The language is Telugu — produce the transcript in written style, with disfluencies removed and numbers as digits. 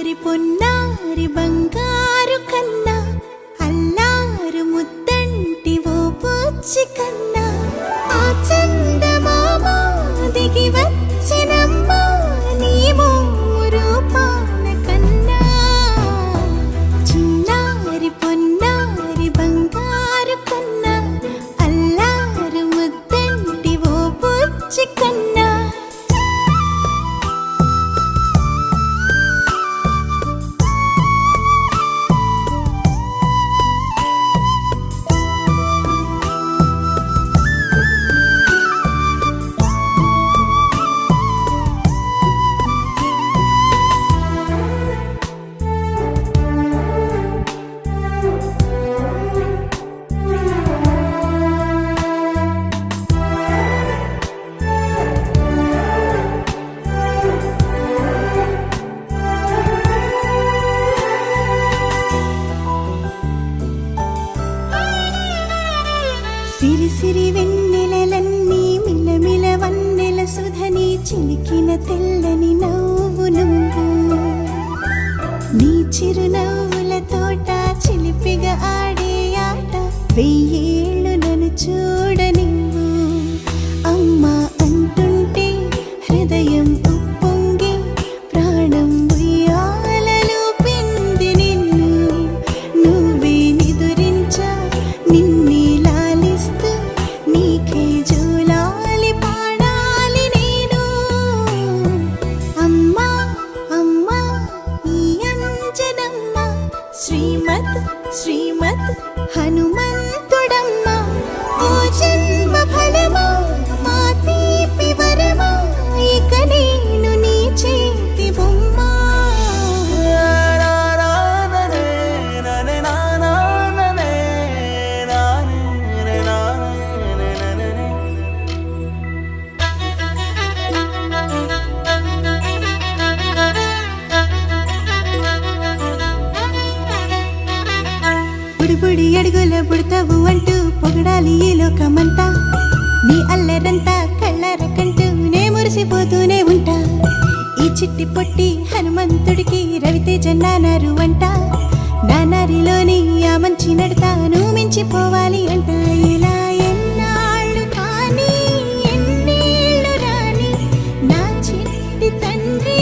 చిన్నారి పొన్నారి బంగారు కన్నా అల్లారు ముద్దంటి ఓ బుచ్చి కన్నా ఆ చందమామ దిగి వచ్చినమ్మా నీ రూపాల కన్నా చిన్నారి పొన్నారి బంగారు కన్నా అల్లారు ముద్దంటి ఓ బుచ్చి కన్నా సిరి సిరి వెన్నెలలన్నీ మిలమిల వన్నెల సుధని చిలికిన తెల్లని నవ్వు నువ్వు నీ చిరునవ్వుల తోట చిలిపిగా ఆడే ఆట వెయ్యేళ్ళు నన్ను చూడనివ్వు అమ్మా అంటుంటే హృదయం ఉప్పొంగి ప్రాణం ఉయ్యాలలో పిండి నిన్ను నువ్వే నిదురించా నిన్నే నీకే జోలాలి పాడాలి నేను అమ్మా అమ్మా ఈ అంజనమ్మ శ్రీమత్ శ్రీమత్ హనుమంతుడమ్మ ఓ జన్మ ఫలమా మా తీపి వరమా ఇక నేను నీ చేతి బొమ్మ బుడి అడుగుల బుడతావు అంటూ పొగడాలి ఈ లోకమంతా నీ అల్లరంతా కళ్ళారకంటూ నే మురిసిపోతూనే ఉంటా ఈ చిట్టి పొట్టి హనుమంతుడికి రవితేజ నానారు అంట నానారిలోని ఆ మంచి నడతాను మించిపోవాలి అంట ఇలా ఎన్నాళ్ళు కానీ ఎన్నేళ్ళు రాని నా చిట్టి తండ్రి